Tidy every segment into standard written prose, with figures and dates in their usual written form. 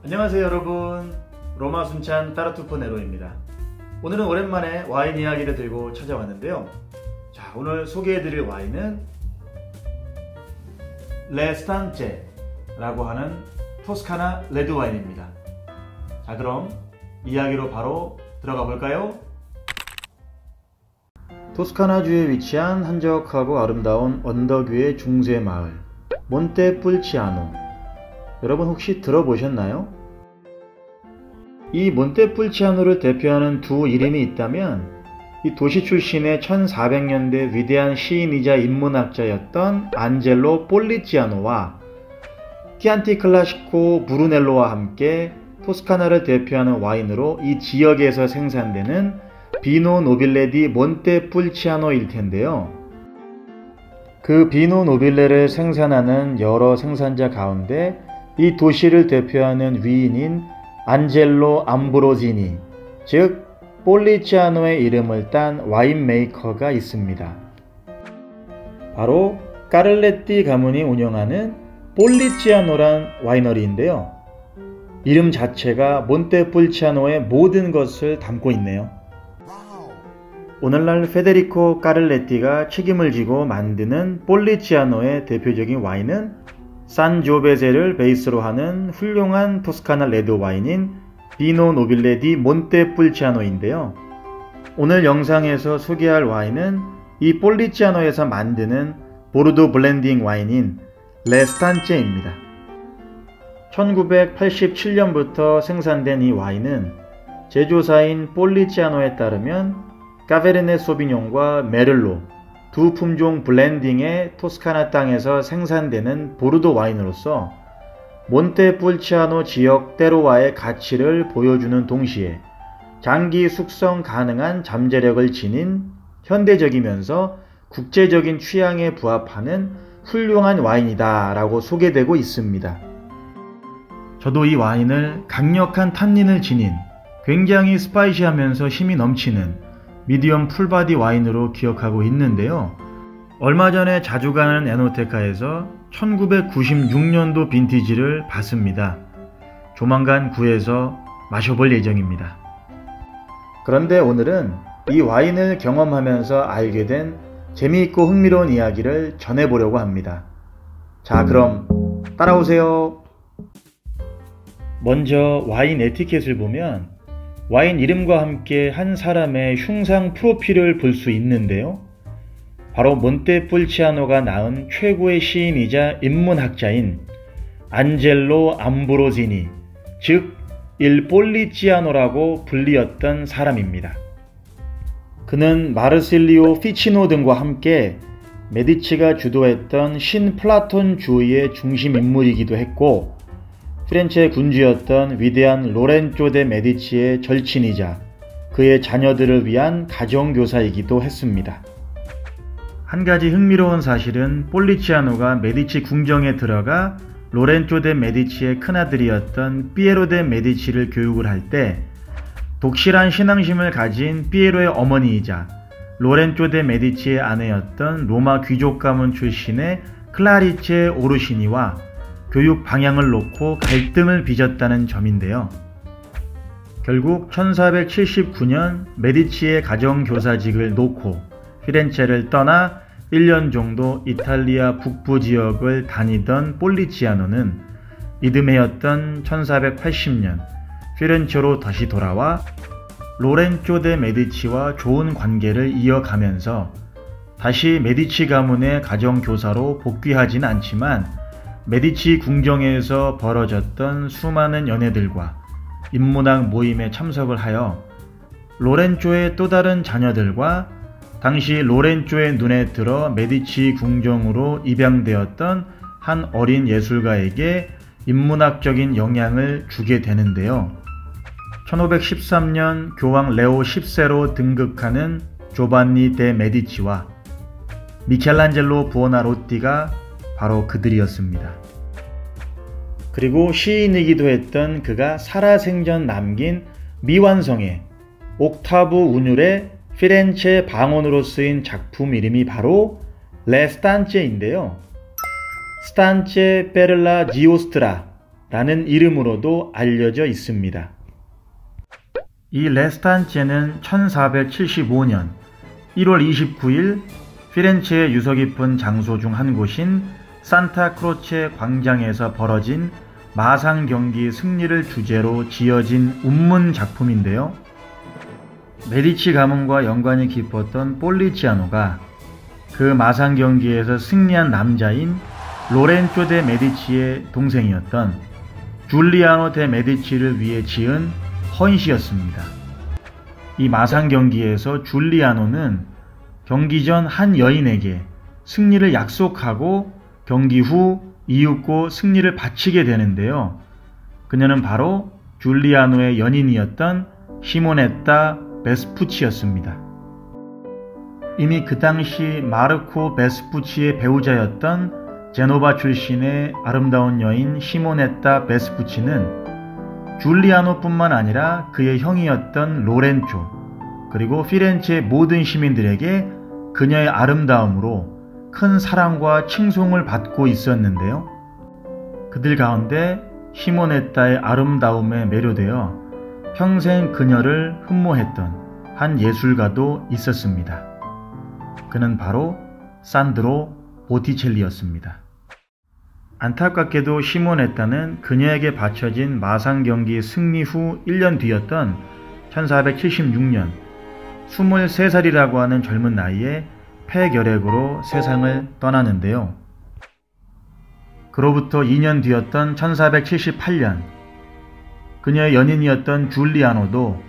안녕하세요 여러분, 로마 순찬 따르투포 네로입니다. 오늘은 오랜만에 와인 이야기를 들고 찾아왔는데요. 자, 오늘 소개해드릴 와인은 레스탄체라고 하는 토스카나 레드 와인입니다. 자, 그럼 이야기로 바로 들어가 볼까요? 토스카나주에 위치한 한적하고 아름다운 언덕 위의 중세 마을 몬테풀치아노, 여러분 혹시 들어보셨나요? 이 몬테풀치아노를 대표하는 두 이름이 있다면 이 도시 출신의 1400년대 위대한 시인이자 인문학자였던 안젤로 폴리치아노와 티안티 클라시코 브루넬로와 함께 토스카나를 대표하는 와인으로 이 지역에서 생산되는 비노 노빌레 디 몬테풀치아노일 텐데요. 그 비노 노빌레를 생산하는 여러 생산자 가운데 이 도시를 대표하는 위인인 안젤로 암브로지니, 즉 폴리치아노의 이름을 딴 와인 메이커가 있습니다. 바로 까를레띠 가문이 운영하는 폴리치아노란 와이너리인데요. 이름 자체가 몬테풀치아노의 모든 것을 담고 있네요. 오늘날 페데리코 까를레띠가 책임을 지고 만드는 폴리치아노의 대표적인 와인은 산조베제를 베이스로 하는 훌륭한 토스카나 레드 와인인 비노 노빌레 디 몬테풀치아노인데요. 오늘 영상에서 소개할 와인은 이 폴리치아노에서 만드는 보르도 블렌딩 와인인 레스탄체입니다. 1987년부터 생산된 이 와인은 제조사인 폴리치아노에 따르면 까베르네 소비뇽과 메를로 두 품종 블렌딩의 토스카나 땅에서 생산되는 보르도 와인으로서 몬테풀치아노 지역 때로와의 가치를 보여주는 동시에 장기 숙성 가능한 잠재력을 지닌 현대적이면서 국제적인 취향에 부합하는 훌륭한 와인이다 라고 소개되고 있습니다. 저도 이 와인을 강력한 탄닌을 지닌 굉장히 스파이시하면서 힘이 넘치는 미디엄 풀바디 와인으로 기억하고 있는데요. 얼마 전에 자주 가는 에노테카에서 1996년도 빈티지를 봤습니다. 조만간 구해서 마셔볼 예정입니다. 그런데 오늘은 이 와인을 경험하면서 알게 된 재미있고 흥미로운 이야기를 전해보려고 합니다. 자, 그럼 따라오세요. 먼저 와인 에티켓을 보면 와인 이름과 함께 한 사람의 흉상 프로필을 볼 수 있는데요. 바로 몬테풀치아노가 낳은 최고의 시인이자 인문학자인 안젤로 암브로지니, 즉 일 폴리치아노라고 불리었던 사람입니다. 그는 마르실리오 피치노 등과 함께 메디치가 주도했던 신플라톤주의의 중심 인물이기도 했고, 피렌체 군주였던 위대한 로렌조 데 메디치의 절친이자 그의 자녀들을 위한 가정교사이기도 했습니다. 한 가지 흥미로운 사실은 폴리치아노가 메디치 궁정에 들어가 로렌조 데 메디치의 큰아들이었던 피에로 데 메디치를 교육을 할 때 독실한 신앙심을 가진 피에로의 어머니이자 로렌조 데 메디치의 아내였던 로마 귀족 가문 출신의 클라리체 오르시니와 교육 방향을 놓고 갈등을 빚었다는 점인데요. 결국 1479년 메디치의 가정교사직을 놓고 피렌체를 떠나 1년 정도 이탈리아 북부 지역을 다니던 폴리치아노는 이듬해였던 1480년 피렌체로 다시 돌아와 로렌조 데 메디치와 좋은 관계를 이어가면서 다시 메디치 가문의 가정교사로 복귀하진 않지만 메디치 궁정에서 벌어졌던 수많은 연회들과 인문학 모임에 참석을 하여 로렌조의 또 다른 자녀들과 당시 로렌조의 눈에 들어 메디치 궁정으로 입양되었던 한 어린 예술가에게 인문학적인 영향을 주게 되는데요. 1513년 교황 레오 10세로 등극하는 조반니 데 메디치와 미켈란젤로 부오나로띠가 바로 그들이었습니다. 그리고 시인이기도 했던 그가 살아생전 남긴 미완성의 옥타브 운율의 피렌체 방언으로 쓰인 작품 이름이 바로 레 스탄체인데요. 스탄체 페르라 지오스트라 라는 이름으로도 알려져 있습니다. 이 레 스탄체는 1475년 1월 29일 피렌체의 유서 깊은 장소 중 한 곳인 산타크로체 광장에서 벌어진 마상 경기 승리를 주제로 지어진 운문 작품인데요. 메디치 가문과 연관이 깊었던 폴리치아노가 그 마상 경기에서 승리한 남자인 로렌조 데 메디치의 동생이었던 줄리아노 데 메디치를 위해 지은 헌시였습니다. 이 마상 경기에서 줄리아노는 경기 전 한 여인에게 승리를 약속하고 경기 후 이윽고 승리를 바치게 되는데요. 그녀는 바로 줄리아노의 연인이었던 시모네타 베스푸치였습니다. 이미 그 당시 마르코 베스푸치의 배우자였던 제노바 출신의 아름다운 여인 시모네타 베스푸치는 줄리아노뿐만 아니라 그의 형이었던 로렌조 그리고 피렌체의 모든 시민들에게 그녀의 아름다움으로 큰 사랑과 칭송을 받고 있었는데요. 그들 가운데 시모네타의 아름다움에 매료되어 평생 그녀를 흠모했던 한 예술가도 있었습니다. 그는 바로 산드로 보티첼리였습니다. 안타깝게도 시모네타는 그녀에게 바쳐진 마상 경기 승리 후 1년 뒤였던 1476년 23살이라고 하는 젊은 나이에 폐결핵으로 세상을 떠나는데요. 그로부터 2년 뒤였던 1478년 그녀의 연인이었던 줄리아노도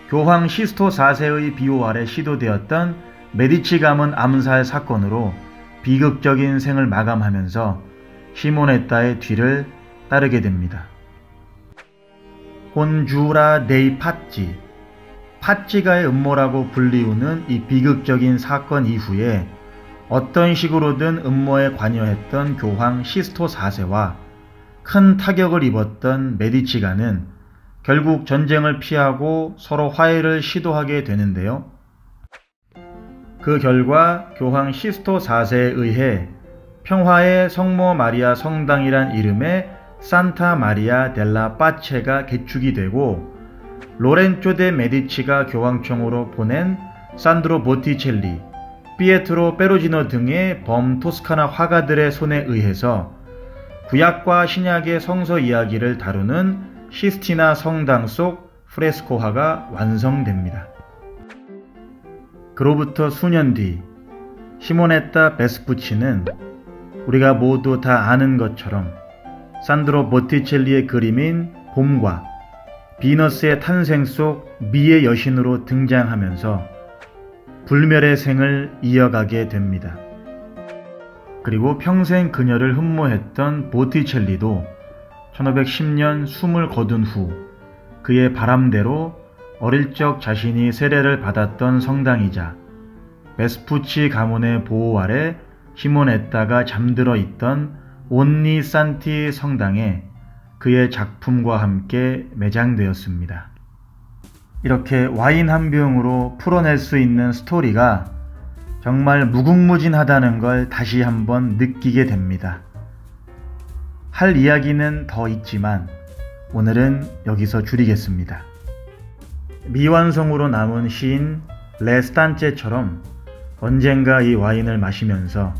교황 시스토 4세의 비호 아래 시도되었던 메디치 가문 암살 사건으로 비극적인 생을 마감하면서 시모네타의 뒤를 따르게 됩니다. 콘주라 데이 파찌, 파찌가의 음모라고 불리우는 이 비극적인 사건 이후에 어떤 식으로든 음모에 관여했던 교황 시스토 4세와 큰 타격을 입었던 메디치가는 결국 전쟁을 피하고 서로 화해를 시도하게 되는데요. 그 결과 교황 시스토 4세에 의해 평화의 성모 마리아 성당이란 이름의 산타 마리아 델라 파체가 개축이 되고 로렌조 데 메디치가 교황청으로 보낸 산드로 보티첼리, 피에트로 페로지노 등의 범토스카나 화가들의 손에 의해서 구약과 신약의 성서 이야기를 다루는 시스티나 성당 속 프레스코화가 완성됩니다. 그로부터 수년 뒤 시모네타 베스푸치는 우리가 모두 다 아는 것처럼 산드로 보티첼리의 그림인 봄과 비너스의 탄생 속 미의 여신으로 등장하면서 불멸의 생을 이어가게 됩니다. 그리고 평생 그녀를 흠모했던 보티첼리도 1510년 숨을 거둔 후 그의 바람대로 어릴 적 자신이 세례를 받았던 성당이자 베스푸치 가문의 보호 아래 시모네타가 잠들어 있던 온니 산티 성당에 그의 작품과 함께 매장되었습니다. 이렇게 와인 한 병으로 풀어낼 수 있는 스토리가 정말 무궁무진하다는 걸 다시 한번 느끼게 됩니다. 할 이야기는 더 있지만 오늘은 여기서 줄이겠습니다. 미완성으로 남은 시인 레 스탄체처럼 언젠가 이 와인을 마시면서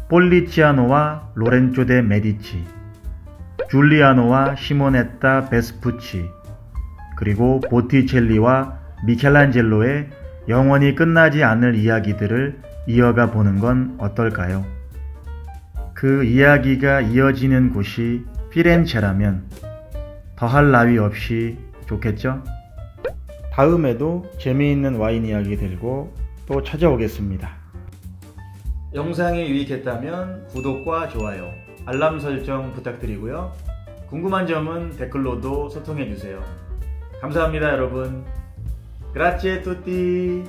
폴리치아노와 로렌조 데 메디치, 줄리아노와 시모네타 베스푸치, 그리고 보티첼리와 미켈란젤로의 영원히 끝나지 않을 이야기들을 이어가 보는 건 어떨까요? 그 이야기가 이어지는 곳이 피렌체라면 더할 나위 없이 좋겠죠? 다음에도 재미있는 와인 이야기 들고 또 찾아오겠습니다. 영상이 유익했다면 구독과 좋아요, 알람 설정 부탁드리고요. 궁금한 점은 댓글로도 소통해주세요. 감사합니다 여러분. Grazie a tutti.